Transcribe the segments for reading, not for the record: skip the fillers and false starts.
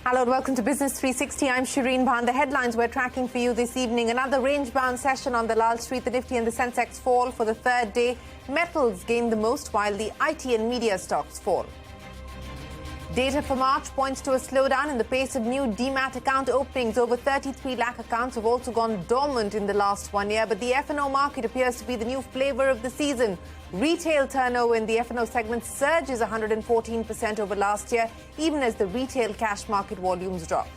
Hello and welcome to Business 360. I'm Shireen Bhan. The headlines we're tracking for you this evening. Another range-bound session on the Lal Street. The Nifty and the sensex fall for the third day. Metals gain the most while the IT and media stocks fall. Data for March points to a slowdown in the pace of new demat account openings. Over 33 lakh accounts have also gone dormant in the last 1 year. But the F&O market appears to be the new flavour of the season. Retail turnover in the F&O segment surges 114% over last year, even as the retail cash market volumes drop.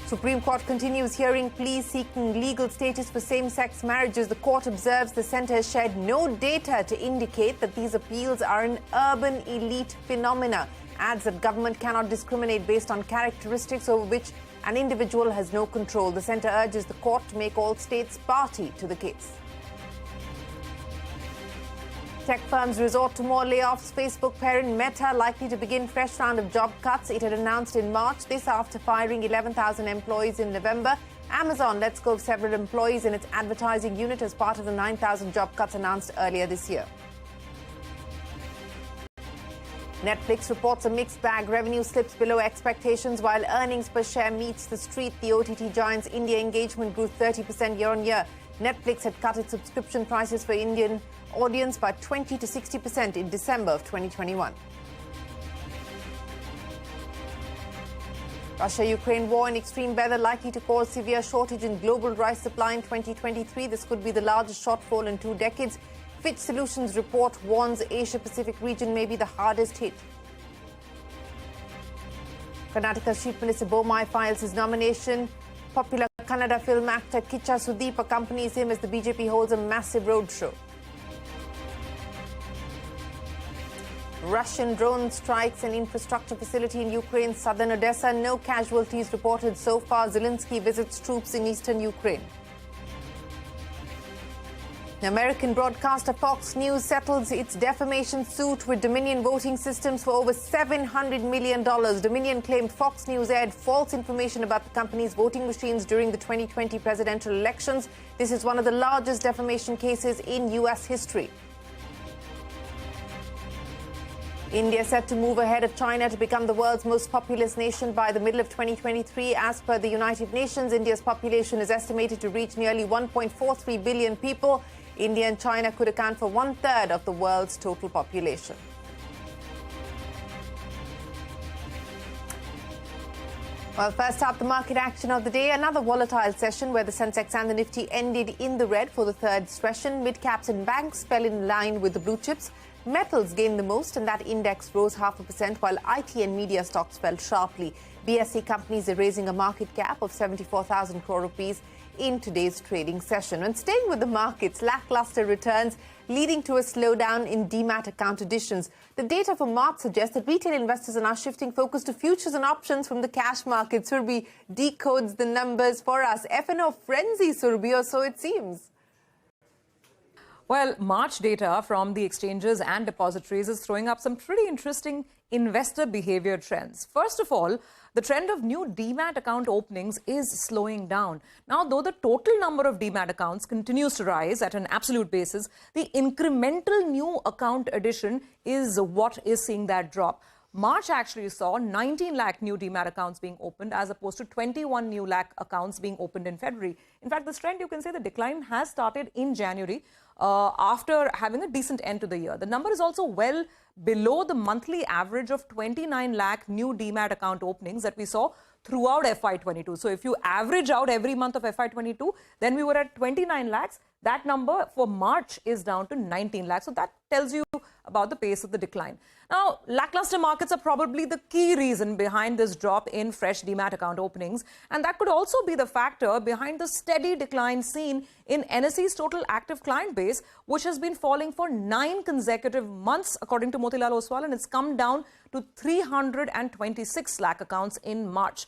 Supreme Court continues hearing pleas seeking legal status for same-sex marriages. The court observes the centre has shared no data to indicate that these appeals are an urban elite phenomena. Adds that government cannot discriminate based on characteristics over which an individual has no control. The centre urges the court to make all states party to the case. Tech firms resort to more layoffs. Facebook parent Meta likely to begin fresh round of job cuts. It had announced in March, this after firing 11,000 employees in November. Amazon lets go of several employees in its advertising unit as part of the 9,000 job cuts announced earlier this year. Netflix reports a mixed bag. Revenue slips below expectations while earnings per share meets the street. The OTT giant's India engagement grew 30% year-on-year. Netflix had cut its subscription prices for Indian audience by 20 to 60% in December of 2021. Russia-Ukraine war and extreme weather likely to cause severe shortage in global rice supply in 2023. This could be the largest shortfall in 2 decades. Fitch Solutions report warns Asia-Pacific region may be the hardest hit. Karnataka's Chief Minister Bomai files his nomination. Popular Kannada film actor Kicha Sudeep accompanies him as the BJP holds a massive roadshow. Russian drone strikes an infrastructure facility in Ukraine's southern Odessa. No casualties reported so far. Zelensky visits troops in eastern Ukraine. The American broadcaster Fox News settles its defamation suit with Dominion Voting Systems for over $700 million. Dominion claimed Fox News aired false information about the company's voting machines during the 2020 presidential elections. This is one of the largest defamation cases in U.S. history. India set to move ahead of China to become the world's most populous nation by the middle of 2023. As per the United Nations, India's population is estimated to reach nearly 1.43 billion people. India and China could account for 1/3 of the world's total population. Well, first up, the market action of the day. Another volatile session where the Sensex and the Nifty ended in the red for the third session. Mid-caps and banks fell in line with the blue chips. Metals gained the most, and that index rose 0.5%, while IT and media stocks fell sharply. BSE companies are raising a market cap of 74,000 crore rupees in today's trading session. And staying with the markets, lackluster returns leading to a slowdown in demat account additions. The data for March suggests that retail investors are now shifting focus to futures and options from the cash market. Surbi decodes the numbers for us. F&O frenzy, Surbi, or so it seems. Well, March data from the exchanges and depositories is throwing up some pretty interesting investor behavior trends. First of all, the trend of new demat account openings is slowing down. Now, though the total number of demat accounts continues to rise at an absolute basis, the incremental new account addition is what is seeing that drop. March actually saw 19 lakh new demat accounts being opened as opposed to 21 new lakh accounts being opened in February. In fact, this trend, you can say the decline has started in January after having a decent end to the year. The number is also well below the monthly average of 29 lakh new demat account openings that we saw throughout FY22. So if you average out every month of FY22, then we were at 29 lakhs. That number for March is down to 19 lakhs. So that tells you about the pace of the decline. Now, lackluster markets are probably the key reason behind this drop in fresh demat account openings. And that could also be the factor behind the steady decline seen in NSE's total active client base, which has been falling for 9 consecutive months, according to Motilal Oswal, and it's come down to 326 lakh accounts in March.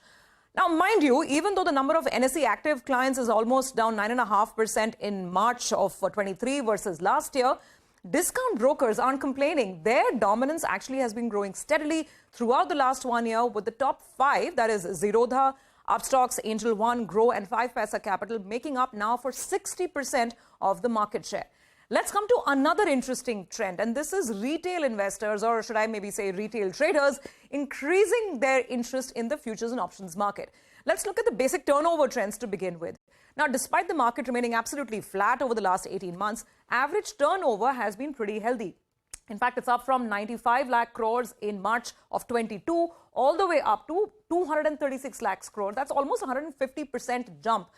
Now, mind you, even though the number of NSE active clients is almost down 9.5% in March of 23 versus last year, discount brokers aren't complaining. Their dominance actually has been growing steadily throughout the last 1 year, with the top 5, that is Zerodha, Upstocks, Angel One, Grow and 5 Paisa Capital making up now for 60% of the market share. Let's come to another interesting trend, and this is retail investors, or should I maybe say retail traders, increasing their interest in the futures and options market. Let's look at the basic turnover trends to begin with. Now, despite the market remaining absolutely flat over the last 18 months, average turnover has been pretty healthy. In fact, it's up from 95 lakh crores in March of 22 all the way up to 236 lakhs crores. That's almost 150% jump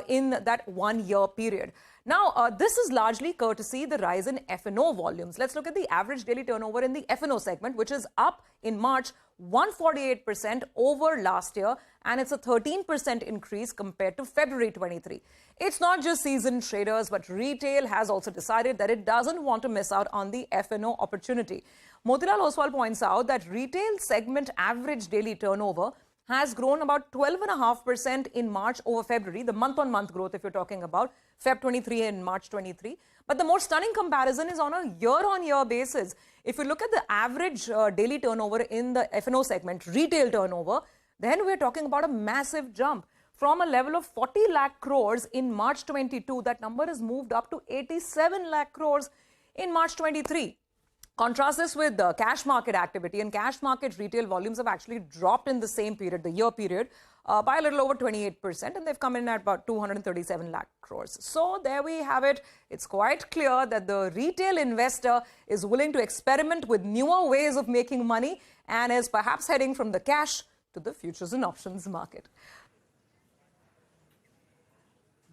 in that 1 year period. Now, this is largely courtesy the rise in F&O volumes. Let's look at the average daily turnover in the F&O segment, which is up in March 148% over last year, and it's a 13% increase compared to February 23. It's not just seasoned traders, but retail has also decided that it doesn't want to miss out on the F&O opportunity. Motilal Oswal points out that retail segment average daily turnover has grown about 12.5% in March over February, the month-on-month growth if you're talking about Feb 23 and March 23. But the more stunning comparison is on a year-on-year basis. If you look at the average daily turnover in the F&O segment, retail turnover, then we're talking about a massive jump. From a level of 40 lakh crores in March 22, that number has moved up to 87 lakh crores in March 23. Contrast this with the cash market activity, and cash market retail volumes have actually dropped in the same period, the year period, by a little over 28%, and they've come in at about 237 lakh crores. So there we have it. It's quite clear that the retail investor is willing to experiment with newer ways of making money and is perhaps heading from the cash to the futures and options market.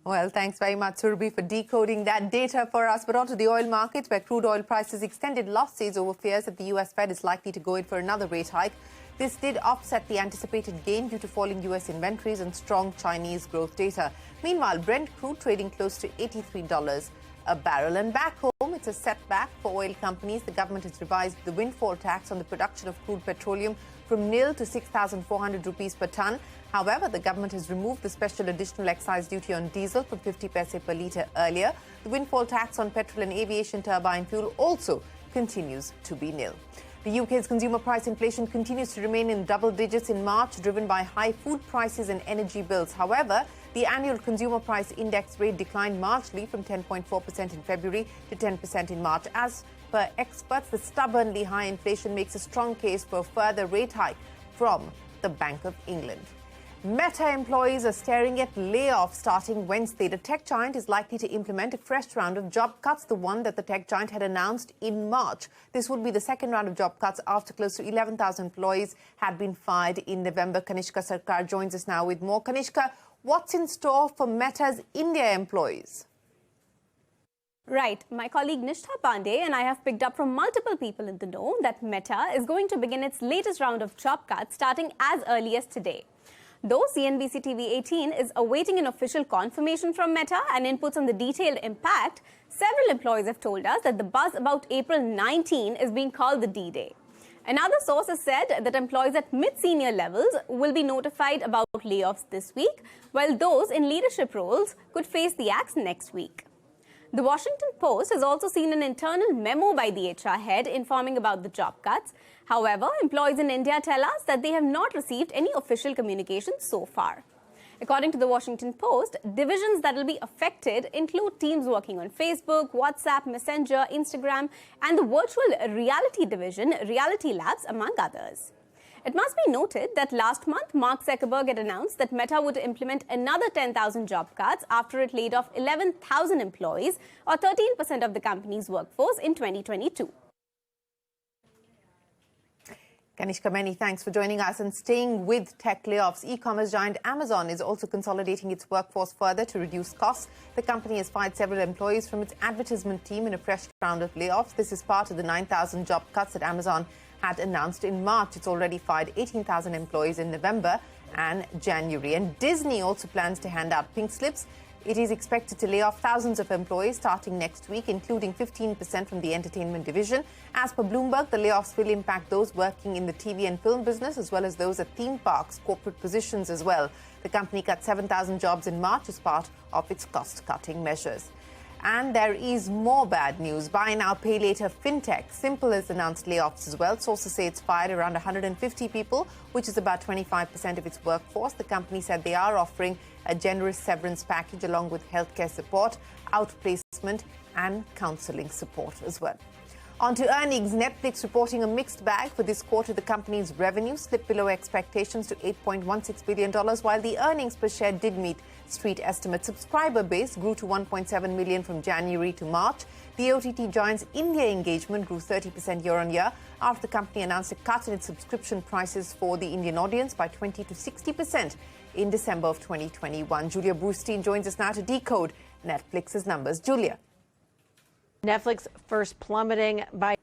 Well, thanks very much, Surabhi, for decoding that data for us. But on to the oil markets, where crude oil prices extended losses over fears that the US Fed is likely to go in for another rate hike. This did offset the anticipated gain due to falling US inventories and strong Chinese growth data. Meanwhile, Brent crude trading close to $83 a barrel. And back home, it's a setback for oil companies. The government has revised the windfall tax on the production of crude petroleum from nil to 6,400 rupees per tonne. However, the government has removed the special additional excise duty on diesel from 50 paise per litre earlier. The windfall tax on petrol and aviation turbine fuel also continues to be nil. The UK's consumer price inflation continues to remain in double digits in March, driven by high food prices and energy bills. However, the annual consumer price index rate declined marginally from 10.4% in February to 10% in March. As per experts, the stubbornly high inflation makes a strong case for a further rate hike from the Bank of England. Meta employees are staring at layoffs starting Wednesday. The tech giant is likely to implement a fresh round of job cuts, the one that the tech giant had announced in March. This would be the second round of job cuts after close to 11,000 employees had been fired in November. Kanishka Sarkar joins us now with more. Kanishka, what's in store for Meta's India employees? Right. My colleague Nishtha Pandey and I have picked up from multiple people in the know that Meta is going to begin its latest round of job cuts starting as early as today. Though CNBC-TV18 is awaiting an official confirmation from Meta and inputs on the detailed impact, several employees have told us that the buzz about April 19 is being called the D-Day. Another source has said that employees at mid-senior levels will be notified about layoffs this week, while those in leadership roles could face the axe next week. The Washington Post has also seen an internal memo by the HR head informing about the job cuts. However, employees in India tell us that they have not received any official communication so far. According to the Washington Post, divisions that will be affected include teams working on Facebook, WhatsApp, Messenger, Instagram, and the virtual reality division, Reality Labs, among others. It must be noted that last month, Mark Zuckerberg had announced that Meta would implement another 10,000 job cuts after it laid off 11,000 employees, or 13% of the company's workforce in 2022. Kanishka, many thanks for joining us. And staying with tech layoffs, e-commerce giant Amazon is also consolidating its workforce further to reduce costs. The company has fired several employees from its advertisement team in a fresh round of layoffs. This is part of the 9,000 job cuts that Amazon had announced in March. It's already fired 18,000 employees in November and January. And Disney also plans to hand out pink slips. It is expected to lay off thousands of employees starting next week, including 15% from the entertainment division. As per Bloomberg, the layoffs will impact those working in the TV and film business, as well as those at theme parks, corporate positions as well. The company cut 7,000 jobs in March as part of its cost-cutting measures. And there is more bad news. Buy now, pay later fintech Simple has announced layoffs as well. Sources say it's fired around 150 people, which is about 25% of its workforce. The company said they are offering a generous severance package along with healthcare support, outplacement and counselling support as well. On to earnings. Netflix reporting a mixed bag for this quarter. The company's revenue slipped below expectations to $8.16 billion, while the earnings per share did meet street estimates. Subscriber base grew to 1.7 million from January to March. The OTT giant's India engagement grew 30% year-on-year after the company announced a cut in its subscription prices for the Indian audience by 20 to 60% in December of 2021. Julia Brustein joins us now to decode Netflix's numbers. Julia. Netflix first plummeting by...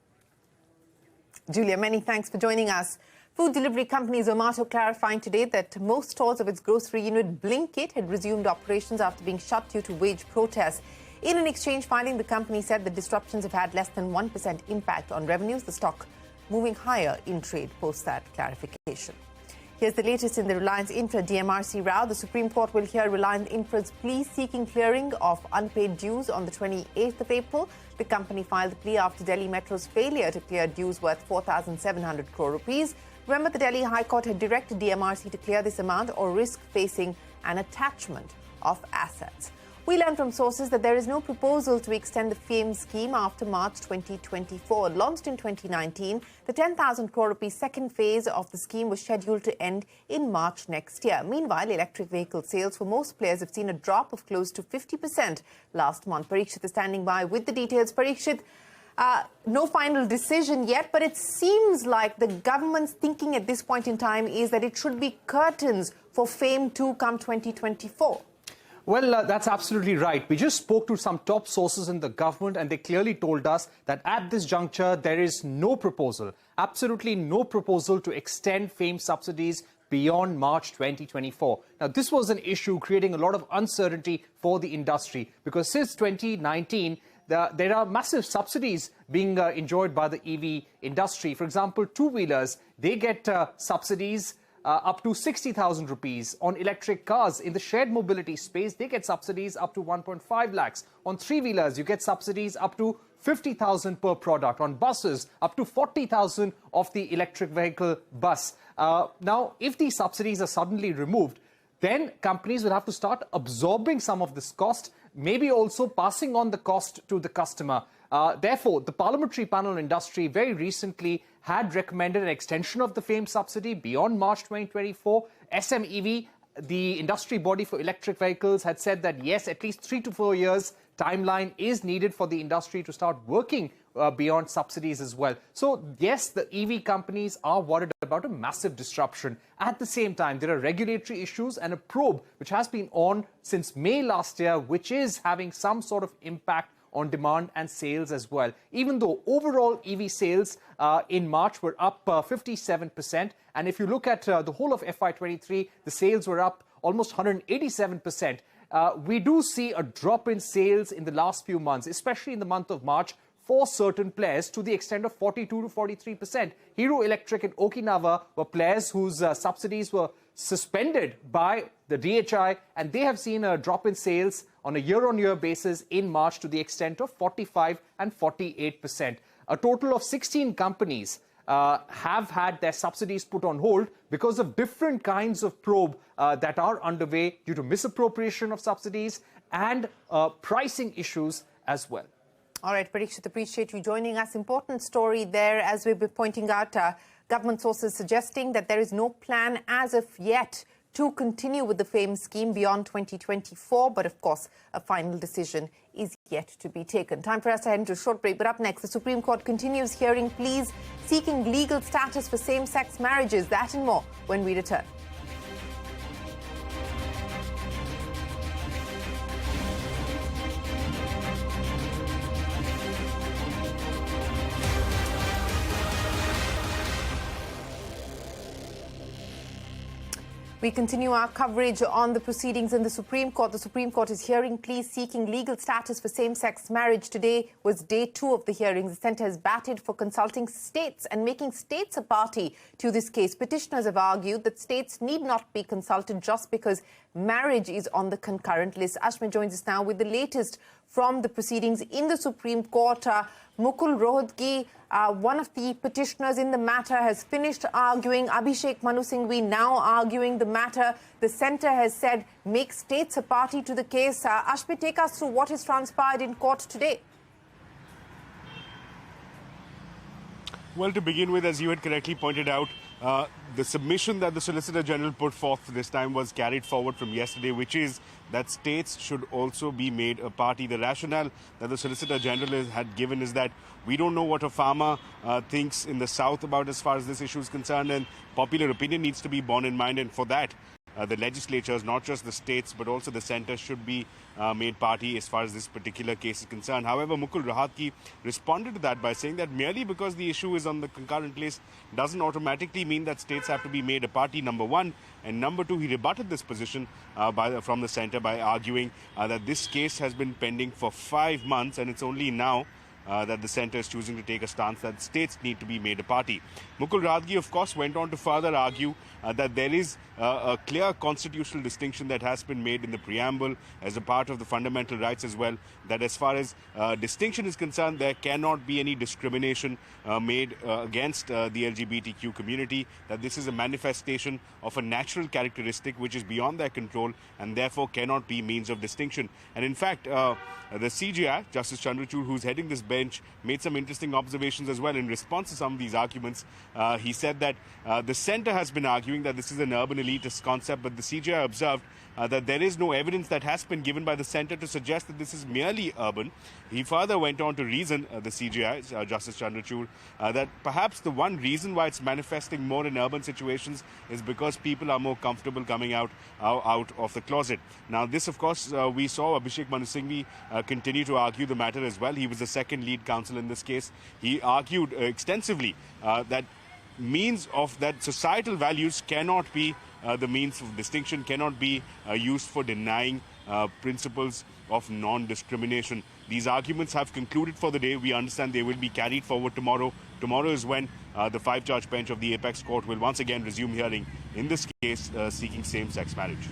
Julia, many thanks for joining us. Food delivery company Zomato clarifying today that most stores of its grocery unit Blinkit had resumed operations after being shut due to wage protests. In an exchange filing, the company said the disruptions have had less than 1% impact on revenues. The stock moving higher in trade post that clarification. Here's the latest in the Reliance Infra DMRC row. The Supreme Court will hear Reliance Infra's plea seeking clearing of unpaid dues on the 28th of April. The company filed the plea after Delhi Metro's failure to clear dues worth 4,700 crore rupees. Remember, the Delhi High Court had directed DMRC to clear this amount or risk facing an attachment of assets. We learned from sources that there is no proposal to extend the FAME scheme after March 2024. Launched in 2019, the 10,000 crore rupees second phase of the scheme was scheduled to end in March next year. Meanwhile, electric vehicle sales for most players have seen a drop of close to 50% last month. Parikshit is standing by with the details. Parikshit, no final decision yet, but it seems like the government's thinking at this point in time is that it should be curtains for FAME 2 come 2024. Well, that's absolutely right. We just spoke to some top sources in the government and they clearly told us that at this juncture, there is no proposal, absolutely no proposal to extend FAME subsidies beyond March 2024. Now, this was an issue creating a lot of uncertainty for the industry because since 2019, there are massive subsidies being enjoyed by the EV industry. For example, two-wheelers, they get subsidies up to 60,000 rupees. On electric cars in the shared mobility space, they get subsidies up to 1.5 lakhs. On three-wheelers, you get subsidies up to 50,000 per product. On buses, up to 40,000 of the electric vehicle bus. Now, if these subsidies are suddenly removed, then companies will have to start absorbing some of this cost, maybe also passing on the cost to the customer. Therefore, the Parliamentary Panel Industry very recently had recommended an extension of the FAME subsidy beyond March 2024. SMEV, the industry body for electric vehicles, had said that yes, at least 3 to 4 years timeline is needed for the industry to start working beyond subsidies as well. So yes, the EV companies are worried about a massive disruption. At the same time, there are regulatory issues and a probe which has been on since May last year, which is having some sort of impact on demand and sales as well. Even though overall EV sales in March were up 57%. And if you look at the whole of FY23, the sales were up almost 187%. We do see a drop in sales in the last few months, especially in the month of March, for certain players to the extent of 42 to 43%. Hero Electric and Okinawa were players whose subsidies were suspended by the DHI, and they have seen a drop in sales on a year-on-year basis in March to the extent of 45 and 48%. A total of 16 companies have had their subsidies put on hold because of different kinds of probe that are underway due to misappropriation of subsidies and pricing issues as well. All right, Parikshit, appreciate you joining us. Important story there, as we've been pointing out, government sources suggesting that there is no plan as of yet to continue with the FAME scheme beyond 2024. But of course, a final decision is yet to be taken. Time for us to head into a short break. But up next, the Supreme Court continues hearing pleas seeking legal status for same-sex marriages. That and more when we return. We continue our coverage on the proceedings in the Supreme Court. The Supreme Court is hearing pleas seeking legal status for same-sex marriage. Today was day 2 of the hearings. The centre has batted for consulting states and making states a party to this case. Petitioners have argued that states need not be consulted just because marriage is on the concurrent list. Ashma joins us now with the latest from the proceedings in the Supreme Court. Mukul Rohatgi, one of the petitioners in the matter, has finished arguing. Abhishek Manu Singhvi now arguing the matter. The centre has said make states a party to the case. Ashmit, take us through what has transpired in court today. Well, to begin with, as you had correctly pointed out, the submission that the Solicitor General put forth this time was carried forward from yesterday, which is that states should also be made a party. The rationale that the Solicitor General had given is that we don't know what a farmer thinks in the South about as far as this issue is concerned, and popular opinion needs to be borne in mind, and for that, the legislatures, not just the states, but also the centre, should be made party as far as this particular case is concerned. However, Mukul Rohatgi responded to that by saying that merely because the issue is on the concurrent list doesn't automatically mean that states have to be made a party, number one. And number two, he rebutted this position from the centre by arguing that this case has been pending for 5 months and it's only now that the centre is choosing to take a stance that states need to be made a party. Mukul Rohatgi, of course, went on to further argue that there is a clear constitutional distinction that has been made in the preamble as a part of the fundamental rights as well, that as far as distinction is concerned, there cannot be any discrimination made against the LGBTQ community, that this is a manifestation of a natural characteristic which is beyond their control and therefore cannot be means of distinction. And in fact, the CJI, Justice Chandrachud, who's heading this bench, made some interesting observations as well in response to some of these arguments. He said that the centre has been arguing that this is an urban elitist concept, but the CJI observed that there is no evidence that has been given by the centre to suggest that this is merely urban. He further went on to reason, the CJI, Justice Chandrachud, that perhaps the one reason why it's manifesting more in urban situations is because people are more comfortable coming out of the closet. Now, this, of course, we saw Abhishek Manu Singhvi continue to argue the matter as well. He was the second lead counsel in this case. He argued extensively that means of that societal values cannot be the means of distinction, cannot be used for denying principles of non-discrimination. These arguments have concluded for the day. We understand they will be carried forward tomorrow. Tomorrow is when the 5-judge bench of the Apex Court will once again resume hearing in this case seeking same-sex marriage.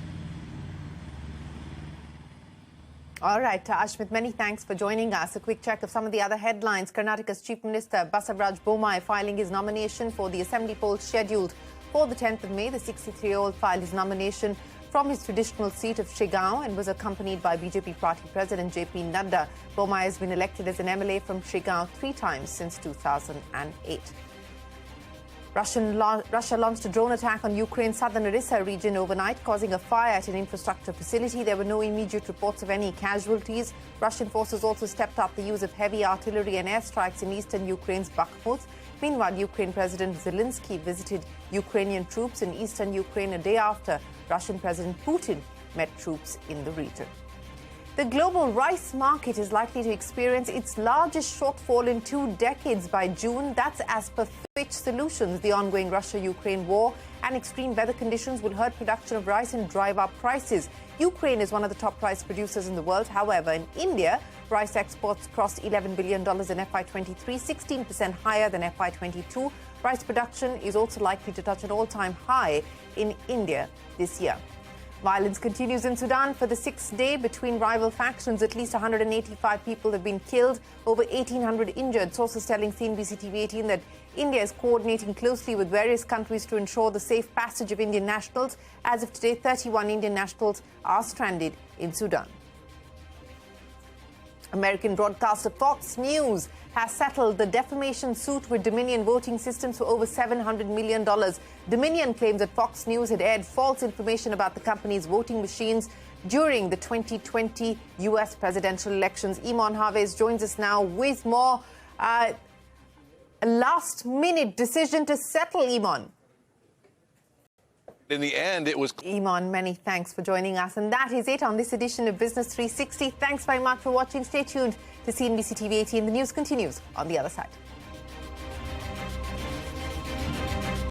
All right, Ashmit, many thanks for joining us. A quick check of some of the other headlines. Karnataka's Chief Minister Basavaraj Bommai filing his nomination for the Assembly poll scheduled for the 10th of May. The 63-year-old filed his nomination from his traditional seat of Shigaon and was accompanied by BJP party President JP Nadda. Bommai has been elected as an MLA from Shigaon 3 times since 2008. Russia launched a drone attack on Ukraine's southern Odessa region overnight, causing a fire at an infrastructure facility. There were no immediate reports of any casualties. Russian forces also stepped up the use of heavy artillery and airstrikes in eastern Ukraine's Bakhmut. Meanwhile, Ukraine President Zelensky visited Ukrainian troops in eastern Ukraine a day after Russian President Putin met troops in the region. The global rice market is likely to experience its largest shortfall in 2 decades by June. That's as per Fitch Solutions. The ongoing Russia-Ukraine war and extreme weather conditions will hurt production of rice and drive up prices. Ukraine is one of the top rice producers in the world. However, in India, rice exports crossed $11 billion in FY23, 16% higher than FY22. Rice production is also likely to touch an all-time high in India this year. Violence continues in Sudan for the 6th day between rival factions. At least 185 people have been killed, over 1,800 injured. Sources telling CNBC-TV18 that India is coordinating closely with various countries to ensure the safe passage of Indian nationals. As of today, 31 Indian nationals are stranded in Sudan. American broadcaster Fox News has settled the defamation suit with Dominion Voting Systems for over $700 million. Dominion claims that Fox News had aired false information about the company's voting machines during the 2020 U.S. presidential elections. Iman Harvez joins us now with more. A last-minute decision to settle, Iman. In the end, it was... Iman, many thanks for joining us. And that is it on this edition of Business 360. Thanks very much for watching. Stay tuned to CNBC-TV18. The news continues on the other side.